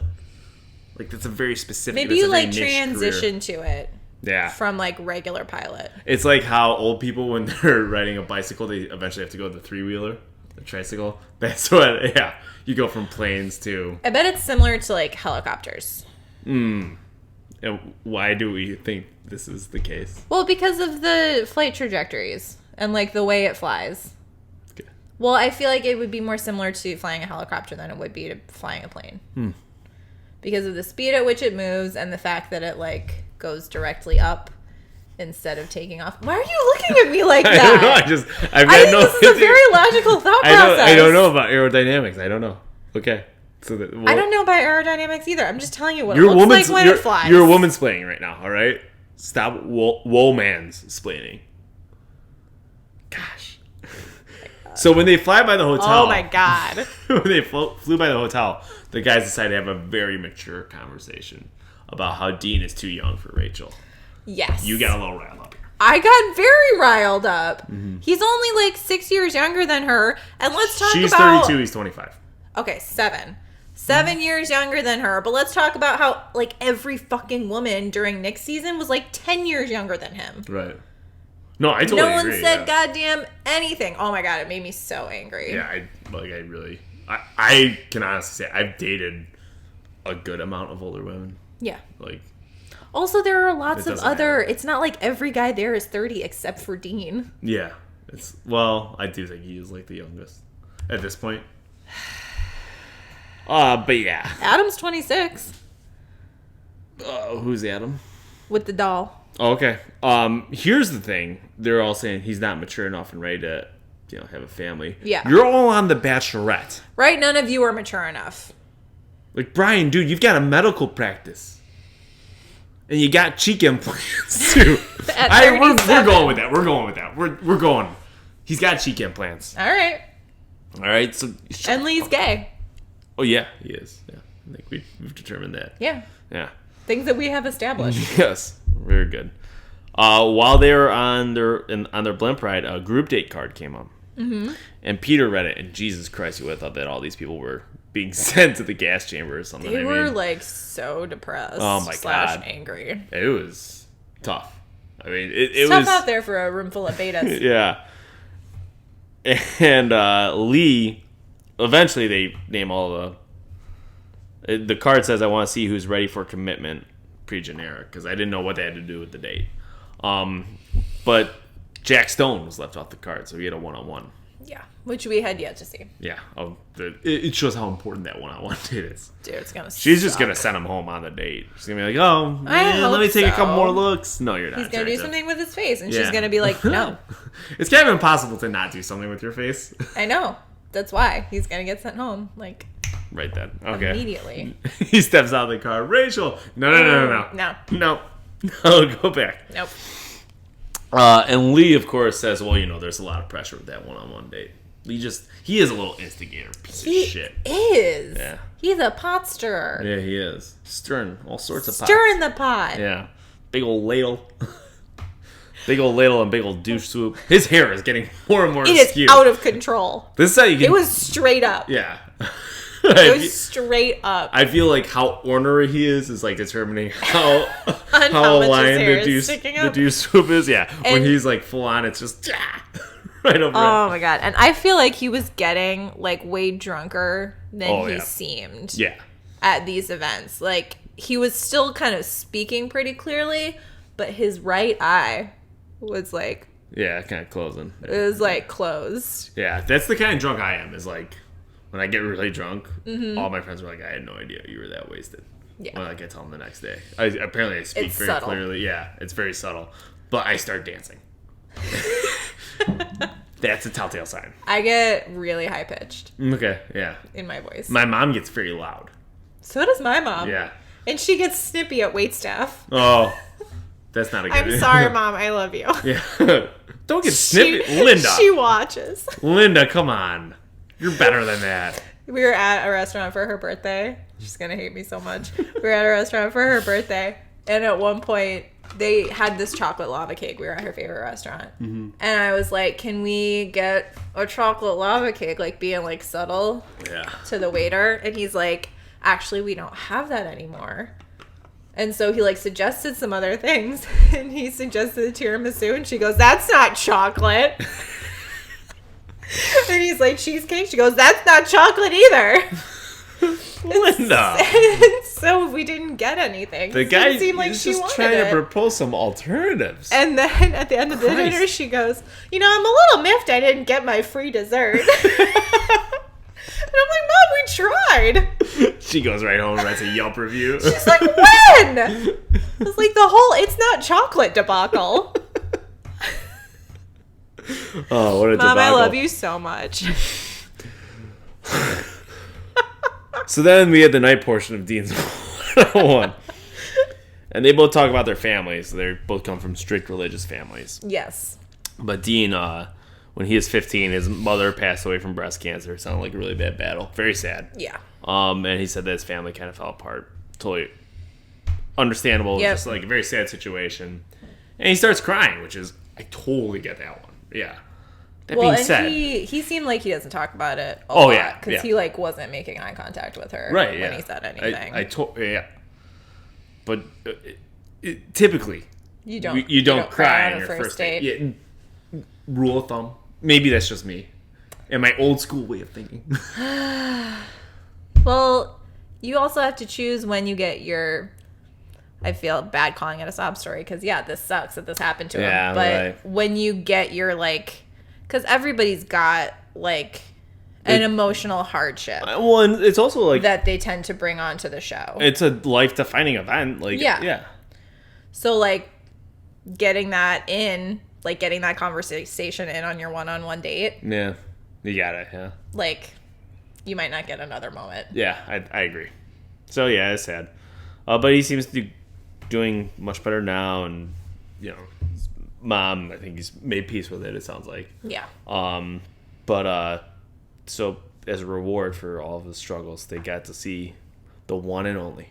Like, that's a very specific... Maybe you, like, transition to it. Yeah. From, like, regular pilot. It's like how old people, when they're riding a bicycle, they eventually have to go to the three-wheeler, the tricycle. That's what... Yeah. You go from planes to... I bet it's similar to, like, helicopters. And why do we think this is the case? Well, because of the flight trajectories and, like, the way it flies. Okay. Well, I feel like it would be more similar to flying a helicopter than it would be to flying a plane. Because of the speed at which it moves and the fact that it, like, goes directly up instead of taking off. Why are you looking at me like that? I don't know. I think this is a very logical thought process. I don't know about aerodynamics. I don't know. Okay. So I don't know about aerodynamics either. I'm just telling you what it looks like when it flies. You're a woman's splaining right now, all right? Stop woman's splaining. Gosh. So when they fly by the hotel... Oh, my God. When they flew by the hotel, the guys decided to have a very mature conversation about how Dean is too young for Rachel. Yes. You got a little riled up here. I got very riled up. He's only like 6 years younger than her. And let's talk She's about... 32, he's 25. Okay, 7. 7 years younger than her. But let's talk about how, like, every fucking woman during Nick's season was, like, 10 years younger than him. Right. No, I totally agree. No one said goddamn anything. Oh, my God, it made me so angry. Yeah, I can honestly say I've dated a good amount of older women. Yeah. Like... Also, there are lots of other... matter. It's not like every guy there is 30 except for Dean. Yeah. Well, I do think he is, like, the youngest at this point. But yeah. Adam's 26. Who's Adam? With the doll. Oh, okay. Here's the thing. They're all saying he's not mature enough and ready to, have a family. Yeah. You're all on The Bachelorette. Right? None of you are mature enough. Like, Brian, dude, you've got a medical practice. And you got cheek implants, too. We're going with that. We're going. He's got cheek implants. All right. So... And Lee's gay. Oh, yeah, he is. Yeah. I think we've determined that. Yeah. Yeah. Things that we have established. Yes. Very good. While they were on their blimp ride, a group date card came up. Mm-hmm. And Peter read it, and Jesus Christ, you would have thought that all these people were being sent to the gas chamber or something. They were, like, so depressed. Oh, my God. Angry. It was tough. I mean, it was... tough out there for a room full of betas. Yeah. And Lee, eventually they name all the card says, I want to see who's ready for commitment, pre-generic, because I didn't know what they had to do with the date. But Jack Stone was left off the card, so he had a one-on-one. Yeah, which we had yet to see. Yeah, it shows how important that one-on-one date is. Dude, it's gonna. She's just gonna send him home on the date. She's gonna be like, "Oh, let me take a couple more looks." No, you're not. He's gonna do something with his face, and she's gonna be like, "No." It's kind of impossible to not do something with your face. I know. That's why he's gonna get sent home, like. Right then. Okay. Immediately. He steps out of the car. Rachel. No. No, go back. Nope. And Lee, of course, says, well, there's a lot of pressure with that one-on-one date. He is a little instigator piece of shit. He is. Yeah. He's a pot stirrer. Yeah, he is. Stirring all sorts of pots. Stirring the pot. Yeah. Big old ladle. Big old ladle and big old douche swoop. His hair is getting more and more skewed. It is out of control. This is how you can... It was straight up. Yeah. It was straight up. I feel like how ornery he is like determining how how aligned the douche swoop is. Yeah, and when he's like full on, it's just right over. Oh my god! And I feel like he was getting like way drunker than he seemed. Yeah. At these events, like he was still kind of speaking pretty clearly, but his right eye was like kind of closing. It was like closed. Yeah, that's the kind of drunk I am. Is like. When I get really drunk, all my friends were like, I had no idea you were that wasted. Yeah. When I get home the next day. Apparently I speak very clearly. Yeah, it's very subtle. But I start dancing. That's a telltale sign. I get really high-pitched. Okay, yeah. In my voice. My mom gets very loud. So does my mom. Yeah. And she gets snippy at waitstaff. Oh, that's not a good I'm sorry, Mom. I love you. Yeah. Don't get snippy. Linda. She watches. Linda, come on. You're better than that. We were at a restaurant for her birthday. She's going to hate me so much. We were at a restaurant for her birthday. And at one point, they had this chocolate lava cake. We were at her favorite restaurant. Mm-hmm. And I was like, can we get a chocolate lava cake? Like, being, like, subtle to the waiter. And he's like, actually, we don't have that anymore. And so he, like, suggested some other things. And he suggested a tiramisu. And she goes, that's not chocolate. And he's like, cheesecake? She goes, that's not chocolate either. Linda. And so we didn't get anything. The guy is just trying to propose some alternatives. And then at the end of the dinner, she goes, I'm a little miffed I didn't get my free dessert. And I'm like, Mom, we tried. She goes right home and writes a Yelp review. She's like, when? I was like, it's not chocolate debacle. Oh, what a Mom, debacle. I love you so much. So then we had the night portion of Dean's 101. And they both talk about their families. They both come from strict religious families. Yes. But Dean, when he was 15, his mother passed away from breast cancer. It sounded like a really bad battle. Very sad. Yeah. And he said that his family kind of fell apart. Totally understandable. Yep. Just like a very sad situation. And he starts crying, which is, I totally get that one. Yeah. That being said, he seemed like he doesn't talk about it a lot. Yeah. Because he, like, wasn't making eye contact with her when he said anything. But typically, you don't cry on your first date. Yeah, rule of thumb. Maybe that's just me and my old school way of thinking. Well, you also have to choose when you get your... I feel bad calling it a sob story because, this sucks that this happened to him. But when you get your, like... Because everybody's got, like, an emotional hardship. Well, and it's also, like... that they tend to bring onto the show. It's a life-defining event. Like, yeah. So, like, getting that in... Like, getting that conversation in on your one-on-one date. Yeah. You got it, yeah. Like, you might not get another moment. Yeah, I agree. So, yeah, it's sad. But he seems to be doing much better now, and his mom, I think he's made peace with it sounds like. Yeah. But so as a reward for all of his struggles, they got to see the one and only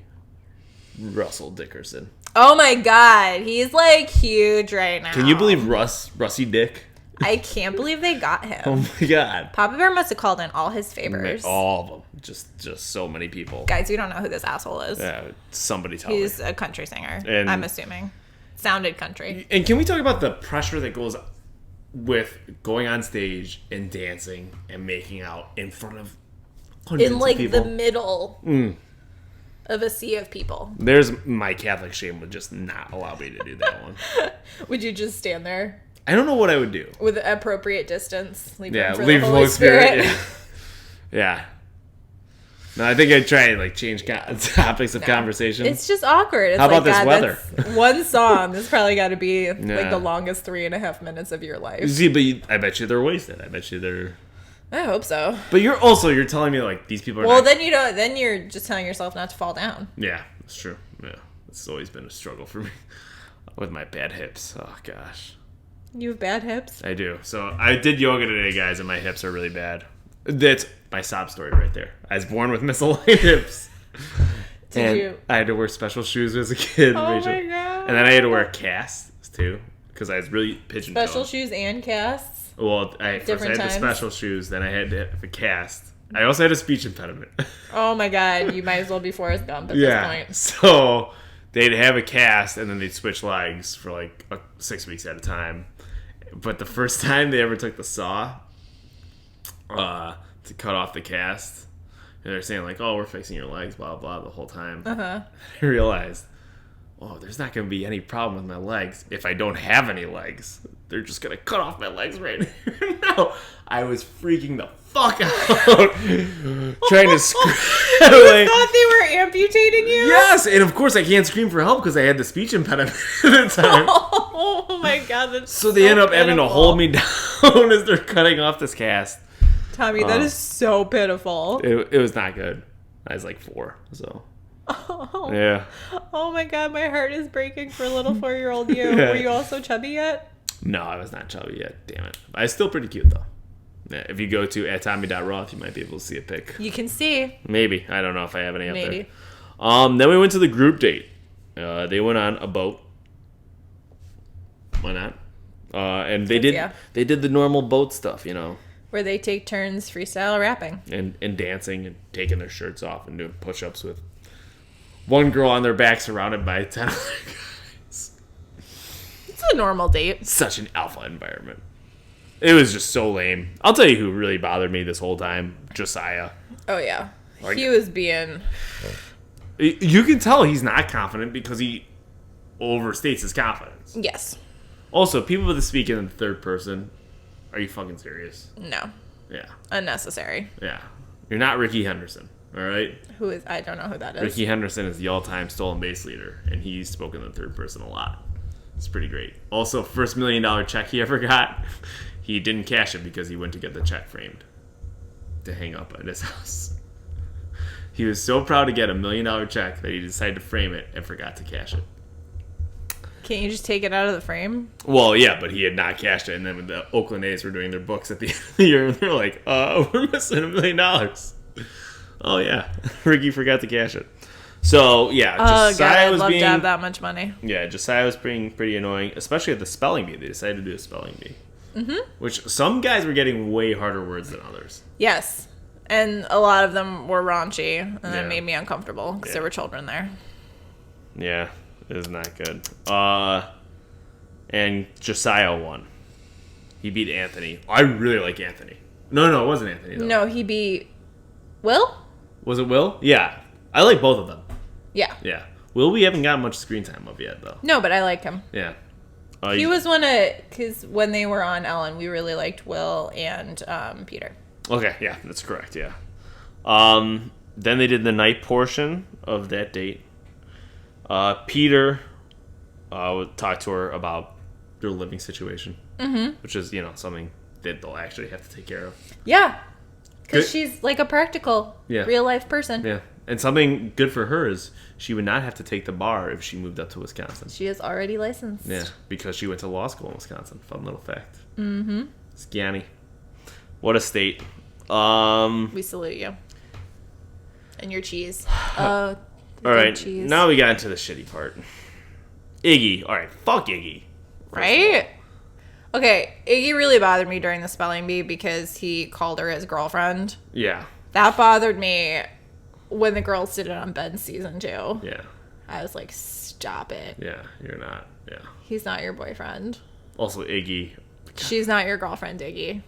Russell Dickerson. Oh my god, he's like huge right now. Can you believe Russie Dick? I can't believe they got him. Oh my god. Papa Bear must have called in all his favors. All of them. Just so many people. Guys, we don't know who this asshole is. Yeah, somebody tell me. He's a country singer, I'm assuming. Sounded country. And can we talk about the pressure that goes with going on stage and dancing and making out in front of hundreds of people? In, like, the middle. of a sea of people. There's my Catholic shame would just not allow me to do that one. Would you just stand there? I don't know what I would do. With appropriate distance. Leave room for leave the Holy Spirit. Yeah. No, I think I'd try and like change topics of conversation. It's just awkward. It's How about this weather? That's one song. This probably got to be like the longest 3.5 minutes of your life. See, but I bet you they're wasted. I bet you they're... I hope so. But you're telling me like these people are well, then you're just telling yourself not to fall down. Yeah, that's true. Yeah. It's always been a struggle for me with my bad hips. Oh gosh. You have bad hips? I do. So I did yoga today, guys, and my hips are really bad. That's my sob story right there. I was born with misaligned hips. I had to wear special shoes as a kid. Oh my god. And then I had to wear casts too because I was really pigeon-toed. Special shoes and casts? Well, I had the special shoes, then I had to have a cast. I also had a speech impediment. Oh my god, you might as well be Forrest Gump at this point. So they'd have a cast and then they'd switch legs for like 6 weeks at a time. But the first time they ever took the saw to cut off the cast, and they're saying like, "Oh, we're fixing your legs," blah blah, the whole time. I realized, oh, there's not going to be any problem with my legs if I don't have any legs. They're just going to cut off my legs right here. No, I was freaking the fuck out, trying to scream. You thought they were amputating you? Yes, and of course I can't scream for help because I had the speech impediment at the time. Oh my god, that's so they end up having to hold me down as they're cutting off this cast. Tommy, that is so pitiful. It was not good. I was like 4, so. Oh. Yeah. Oh my god, my heart is breaking for a little 4-year-old you. Were you also chubby yet? No, I was not chubby yet. Damn it. I was still pretty cute though. Yeah, if you go to @Tommy.Roth, you might be able to see a pic. You can see. Maybe. I don't know if I have any up Maybe. there. Then we went to the group date. They went on a boat. Why not? And they did the normal boat stuff, you know. Where they take turns freestyle rapping. And dancing and taking their shirts off and doing push-ups with one girl on their back surrounded by 10 other guys. It's a normal date. Such an alpha environment. It was just so lame. I'll tell you who really bothered me this whole time. Josiah. Oh, yeah. Like, he was being... You can tell he's not confident because he overstates his confidence. Yes. Also, people that speak in the third person, are you fucking serious? No. Yeah. Unnecessary. Yeah. You're not Ricky Henderson, all right? Who is... I don't know who that is. Ricky Henderson is the all-time stolen base leader, and he's spoken in the third person a lot. It's pretty great. Also, first $1 million check he ever got, he didn't cash it because he went to get the check framed to hang up at his house. He was so proud to get $1 million check that he decided to frame it and forgot to cash it. Can't you just take it out of the frame? Well, yeah, but he had not cashed it, and then when the Oakland A's were doing their books at the end of the year, and they're like, we're missing $1 million. Oh, yeah. Ricky forgot to cash it. So, yeah, I'd love to have that much money. Yeah, Josiah was being pretty annoying, especially at the spelling bee. They decided to do a spelling bee. Mm-hmm. Which some guys were getting way harder words than others. Yes. And a lot of them were raunchy, and that made me uncomfortable because there were children there. Yeah, it was not good. And Josiah won. He beat Anthony. I really like Anthony. No, it wasn't Anthony, though. No, he beat Will? Was it Will? Yeah. I like both of them. Yeah. Yeah. Will, we haven't gotten much screen time of yet, though. No, but I like him. Yeah. He was one of... Because when they were on Ellen, we really liked Will and Peter. Okay, yeah, that's correct, yeah. Then they did the night portion of that date. Peter would talk to her about their living situation, which is, something that they'll actually have to take care of. Yeah, because she's like a practical, real-life person. Yeah, and something good for her is she would not have to take the bar if she moved up to Wisconsin. She is already licensed. Yeah, because she went to law school in Wisconsin. Fun little fact. Mm-hmm. Scanny. What a state. We salute you. And your cheese. All right, cheese. Now we got into the shitty part. Iggy. All right, fuck Iggy. Right? Okay, Iggy really bothered me during the spelling bee because he called her his girlfriend. Yeah. That bothered me when the girls did it on Ben's season 2. Yeah. I was like, stop it. Yeah, you're not. Yeah. He's not your boyfriend. Also, Iggy. She's not your girlfriend, Iggy.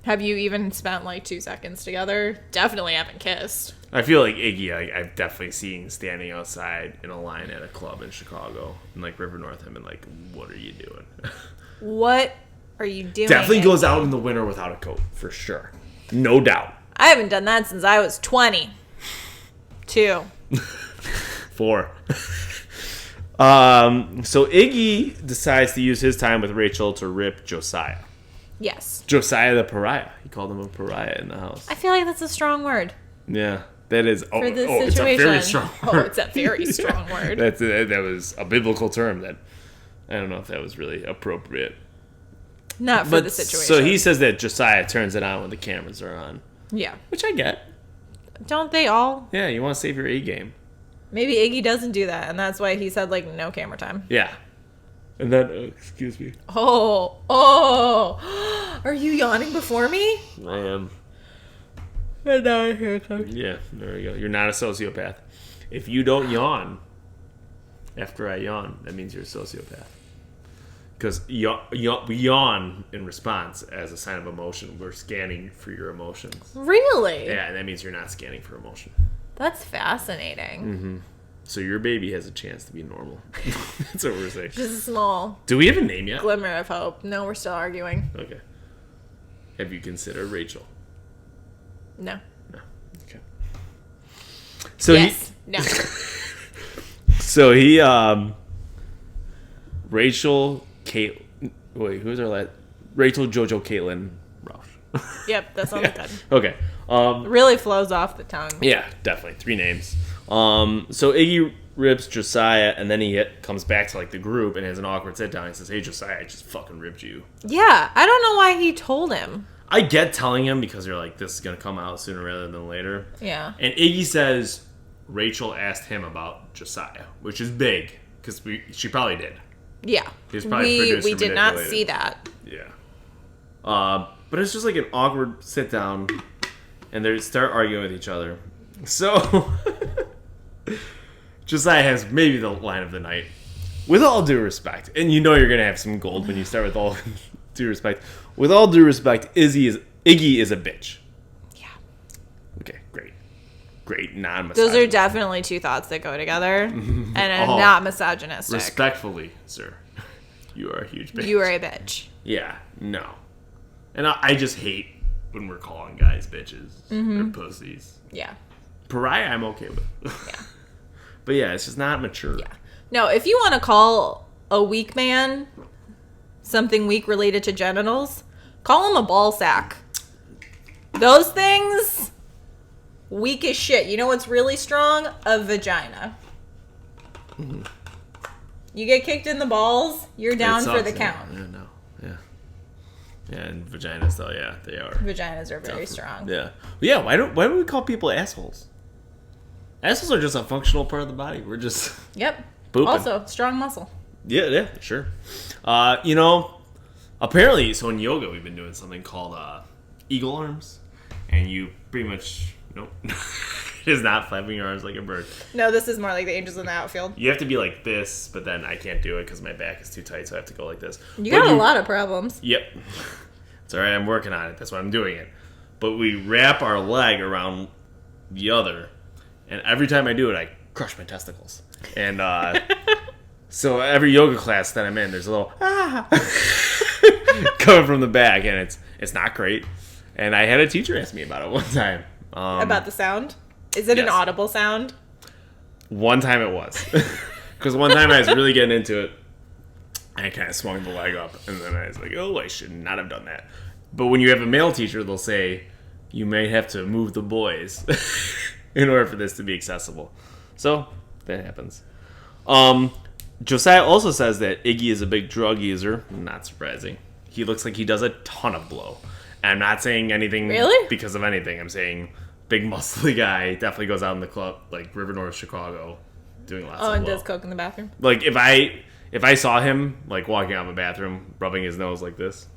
Have you even spent like 2 seconds together? Definitely haven't kissed. I feel like Iggy, I've definitely seen standing outside in a line at a club in Chicago, in like River North, and been like, what are you doing? What are you doing? Definitely goes out in the winter without a coat, for sure. No doubt. I haven't done that since I was 20. 2. 4. So Iggy decides to use his time with Rachel to rip Josiah. Yes. Josiah the pariah. He called him a pariah in the house. I feel like that's a strong word. Yeah, that is. For this it's a situation. very strong word. Oh, it's a very strong word. That was a biblical term that I don't know if that was really appropriate. Not for the situation. So he says that Josiah turns it on when the cameras are on. Yeah. Which I get. Don't they all? Yeah, you want to save your A game. Maybe Iggy doesn't do that, and that's why he said, like, no camera time. Yeah. And then, excuse me. Oh. Are you yawning before me? I am. And now I hear it. Yeah, there we go. You're not a sociopath. If you don't yawn after I yawn, that means you're a sociopath. Because we yawn in response as a sign of emotion. We're scanning for your emotions. Really? Yeah, and that means you're not scanning for emotion. That's fascinating. Mm-hmm. So your baby has a chance to be normal. That's what we're saying. Just a small Do we have a name yet? glimmer of hope. No, we're still arguing. Okay. Have you considered Rachel? No. No. Okay. So yes. No. So he, Rachel, Kate. Wait, who's our last? Rachel, JoJo, Caitlin, Roush. Yep, that sounds good. Okay. Really flows off the tongue. Yeah, definitely 3 names. So Iggy rips Josiah, and then he comes back to like the group and has an awkward sit down. He says, "Hey, Josiah, I just fucking ripped you." Yeah, I don't know why he told him. I get telling him because you're like, this is gonna come out sooner rather than later. Yeah. And Iggy says Rachel asked him about Josiah, which is big because she probably did. Yeah. He's probably we did not see that. Yeah. But it's just like an awkward sit down, and they start arguing with each other. So Josiah has maybe the line of the night. With all due respect, and you know you're gonna have some gold when you start with all due respect. With all due respect, Iggy is a bitch. Yeah. Okay, great, non-misogynist. Those are definitely 2 thoughts that go together, and are not misogynistic. Respectfully, sir, you are a huge bitch. You are a bitch. Yeah, no. And I just hate when we're calling guys bitches or pussies. Yeah. Pariah, I'm okay with. Yeah. But yeah, it's just not mature. Yeah. No, if you want to call a weak man something weak related to genitals, call him a ball sack. Those things, weak as shit. You know what's really strong? A vagina. Mm-hmm. You get kicked in the balls, you're down for the count. Yeah, no. Yeah. Yeah, and vaginas, though, yeah, they are. Vaginas are very strong. Yeah. Yeah, why do we call people assholes? Assholes are just a functional part of the body. We're just Yep. pooping. Also, strong muscle. Yeah, sure. You know, apparently, so in yoga, we've been doing something called eagle arms. And you pretty much, nope. It is not flapping your arms like a bird. No, this is more like the angels in the outfield. You have to be like this, but then I can't do it because my back is too tight, so I have to go like this. You got a lot of problems. Yep. It's all right. I'm working on it. That's why I'm doing it. But we wrap our leg around the other, and every time I do it, I crush my testicles. And so every yoga class that I'm in, there's a little coming from the back, and it's not great. And I had a teacher ask me about it one time. About the sound? Is it an audible sound? One time it was. Because one time I was really getting into it, and I kind of swung the leg up, and then I was like, oh, I should not have done that. But when you have a male teacher, they'll say, you may have to move the boys in order for this to be accessible. So, that happens. Josiah also says that Iggy is a big drug user. Not surprising. He looks like he does a ton of blow. And I'm not saying anything because of anything. I'm saying big muscly guy definitely goes out in the club, like River North, Chicago, doing lots of blow. Oh, and does coke in the bathroom? Like, if I saw him, like, walking out of the bathroom, rubbing his nose like this,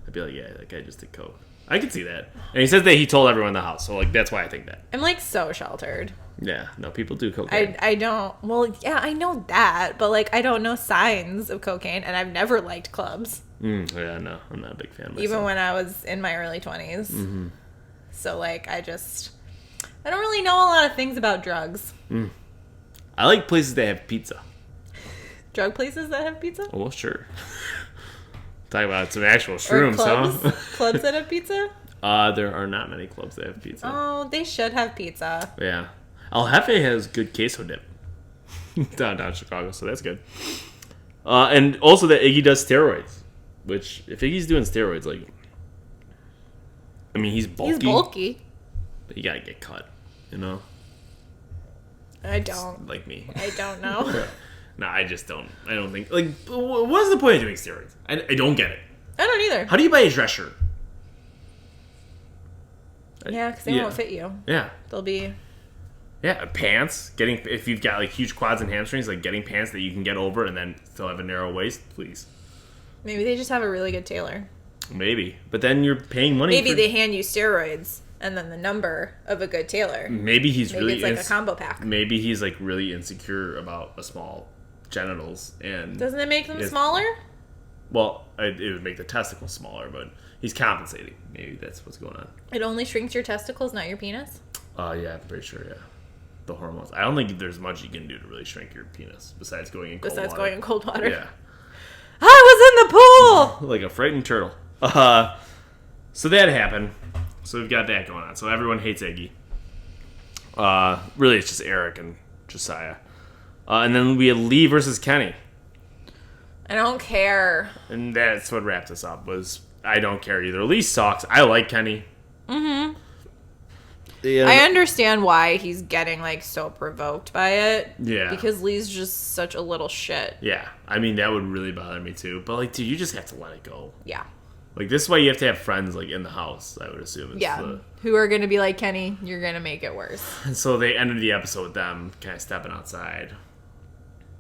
I'd be like, yeah, that guy just did coke. I could see that. And he says that he told everyone in the house, so, like, that's why I think that. I'm, like, so sheltered. Yeah, no, people do cocaine. I don't. Well, yeah, I know that, but like I don't know signs of cocaine, and I've never liked clubs. Yeah, no, I'm not a big fan. Even when I was in my early 20s. Mm-hmm. So like I don't really know a lot of things about drugs. I like places that have pizza. Drug places that have pizza? Well, sure. Talk about some actual shrooms, or clubs, huh? Clubs that have pizza? There are not many clubs that have pizza. Oh, they should have pizza. Yeah. El Jefe has good queso dip. downtown Chicago, so that's good. And also that Iggy does steroids. Which, if Iggy's doing steroids, like... I mean, he's bulky. He's bulky. But you gotta get cut, you know? I don't. It's like me. I don't know. No, I just don't. I don't think... Like, what's the point of doing steroids? I don't get it. I don't either. How do you buy a dress shirt? Yeah, because they won't fit you. Yeah. They'll be... Yeah, pants. If you've got, like, huge quads and hamstrings, like, getting pants that you can get over and then still have a narrow waist, please. Maybe they just have a really good tailor. Maybe. But then you're paying money Maybe they hand you steroids and then the number of a good tailor. Maybe it's like a combo pack. Maybe he's, like, really insecure about a small genitals. And doesn't it make them smaller? Well, it would make the testicles smaller, but he's compensating. Maybe that's what's going on. It only shrinks your testicles, not your penis? Yeah, I'm pretty sure, yeah. The hormones. I don't think there's much you can do to really shrink your penis besides going in cold water. Yeah. I was in the pool! Like a frightened turtle. So that happened. So we've got that going on. So everyone hates Iggy. Really, it's just Eric and Josiah. And then we had Lee versus Kenny. I don't care. And that's what wrapped us up, was I don't care either. Lee sucks. I like Kenny. Mm-hmm. Yeah. I understand why he's getting, like, so provoked by it. Yeah. Because Lee's just such a little shit. Yeah. I mean, that would really bother me, too. But, like, dude, you just have to let it go. Yeah. Like, this is why you have to have friends, like, in the house, I would assume. Who are going to be like, Kenny, you're going to make it worse. And so they ended the episode with them kind of stepping outside.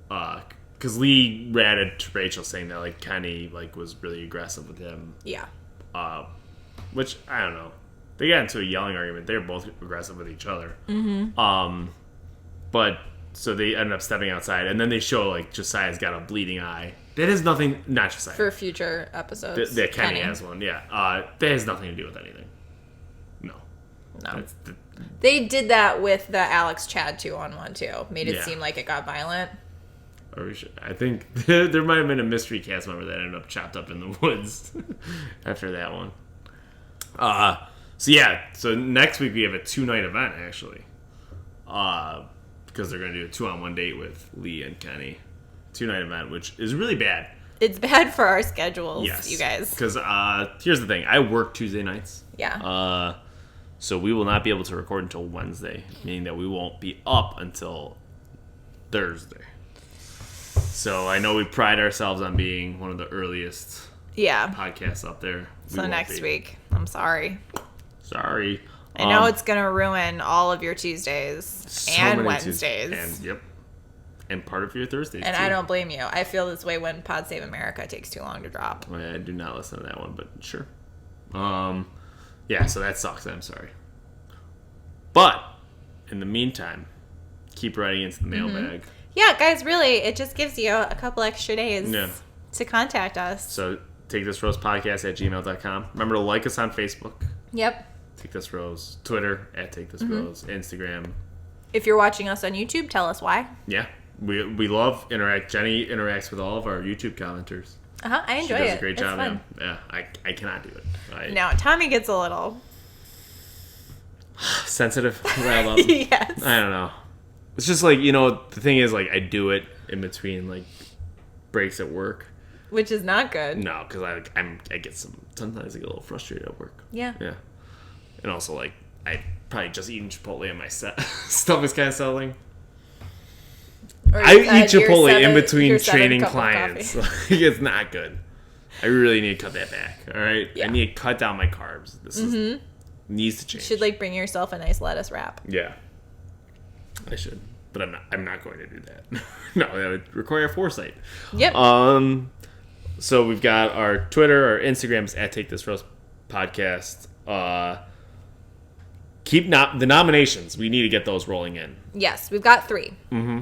Because Lee ratted to Rachel saying that, like, Kenny, like, was really aggressive with him. Yeah. Which, I don't know. They got into a yelling argument. They were both aggressive with each other. Mm-hmm. But, so they ended up stepping outside. And then they show, like, Josiah's got a bleeding eye. That has nothing, not Josiah. For future episodes. That Kenny has one, yeah. That has nothing to do with anything. No. They did that with the Alex Chad 2-on-1, too. Made it seem like it got violent. I think there might have been a mystery cast member that ended up chopped up in the woods after that one. So next week we have a 2-night event, actually. Because they're going to do a 2-on-1 date with Lee and Kenny. 2-night event, which is really bad. It's bad for our schedules, yes, you guys. Because here's the thing. I work Tuesday nights. Yeah. So we will not be able to record until Wednesday, meaning that we won't be up until Thursday. So I know we pride ourselves on being one of the earliest podcasts out there. So next week. I'm sorry. Sorry. I know it's going to ruin all of your Tuesdays and Wednesdays. And part of your Thursdays, and too. I don't blame you. I feel this way when Pod Save America takes too long to drop. Well, I do not listen to that one, but sure. So that sucks. I'm sorry. But, in the meantime, keep writing into the mailbag. Yeah, guys, really, it just gives you a couple extra days to contact us. So, takethisrosepodcast@gmail.com. Remember to like us on Facebook. Yep. Take This Rose. Twitter, @TakeThisRose. Instagram. If you're watching us on YouTube, tell us why. Yeah. We love interact. Jenny interacts with all of our YouTube commenters. I enjoy it. She does a great job. Fun. Yeah, I cannot do it. No, Tommy gets a little... sensitive. Riled up. Yes. I don't know. It's just like, the thing is, like, I do it in between, like, breaks at work. Which is not good. No, because I get sometimes I get a little frustrated at work. Yeah. Yeah. And also, like, I probably just eating Chipotle and my stomach's kind of settling. I eat Chipotle in between training clients. It's not good. I really need to cut that back. All right, I need to cut down my carbs. This needs to change. You should like bring yourself a nice lettuce wrap. Yeah, I should, but I'm not. I'm not going to do that. No, that would require foresight. Yep. So we've got our Twitter, our Instagram is @TakeThisRoastPodcast. the nominations. We need to get those rolling in. Yes, we've got 3. Mm-hmm.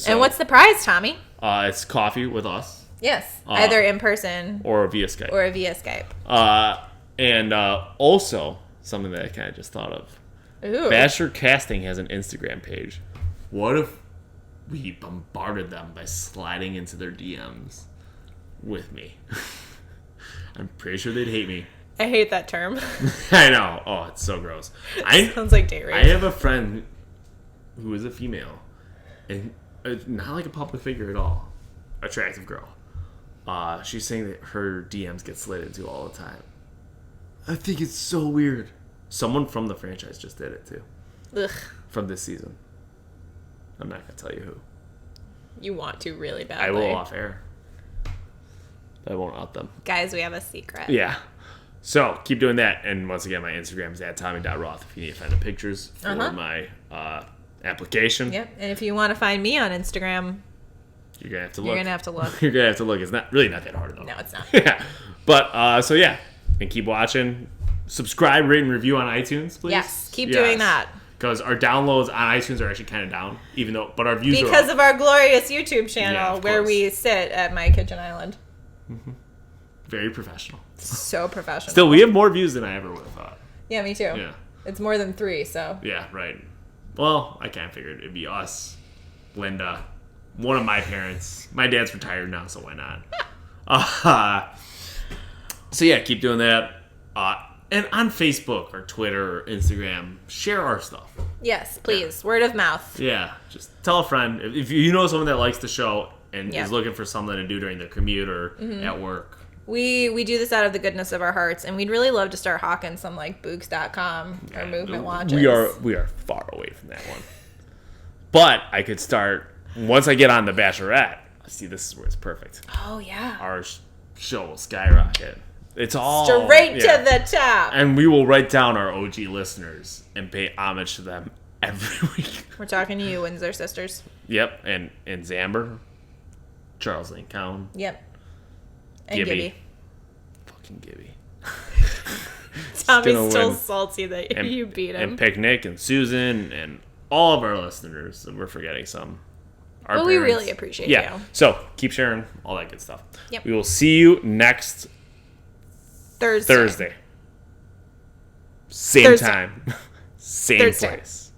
And what's the prize, Tommy? It's coffee with us. Yes, either in person or via Skype. And also, something that I kind of just thought of. Ooh. Bachelor Casting has an Instagram page. What if we bombarded them by sliding into their DMs with me? I'm pretty sure they'd hate me. I hate that term. I know. Oh, it's so gross. Sounds like date rape. I have a friend who is a female, and not like a public figure at all. Attractive girl. She's saying that her DMs get slid into all the time. I think it's so weird. Someone from the franchise just did it too. Ugh. From this season. I'm not gonna tell you who. You want to really badly. I will off air. I won't out them. Guys, we have a secret. Yeah. So keep doing that. And once again, my Instagram is @Tommy.Roth if you need to find the pictures for my application. Yep. And if you want to find me on Instagram, you're gonna have to look. You're gonna have to look. You're gonna have to look. It's not that hard though. No, it's not. Yeah. But so yeah. And keep watching. Subscribe, rate, and review on iTunes, please. Yes, keep doing that. Because our downloads on iTunes are actually kind of down, but our views are up. Because of our glorious YouTube channel where we sit at my kitchen island. Mm-hmm. Very professional. So professional. Still, we have more views than I ever would have thought. Yeah, me too. Yeah. It's more than 3, so. Yeah, right. Well, I kind of figured it'd be us, Linda, one of my parents. My dad's retired now, so why not? So yeah, keep doing that. And on Facebook or Twitter or Instagram, share our stuff. Yes, please. Yeah. Word of mouth. Yeah, just tell a friend. If you know someone that likes the show and is looking for something to do during their commute or at work. We do this out of the goodness of our hearts, and we'd really love to start hawking some like Books.com or Movement Watches. We are far away from that one. But I could start, once I get on the Bachelorette, see, this is where it's perfect. Oh, yeah. Our show will skyrocket. It's all straight to the top. And we will write down our OG listeners and pay homage to them every week. We're talking to you, Windsor sisters. Yep, and Zamber, Charles Lane Cowan. Yep. And Gibby. Fucking Gibby. Tommy's still salty that you beat him. And Picnic and Susan and all of our listeners. We're forgetting some. Well, we really appreciate you. So keep sharing all that good stuff. Yep. We will see you next Thursday. Same time. Same place.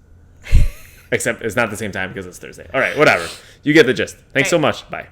Except it's not the same time because it's Thursday. All right, whatever. You get the gist. Thanks so much. Bye.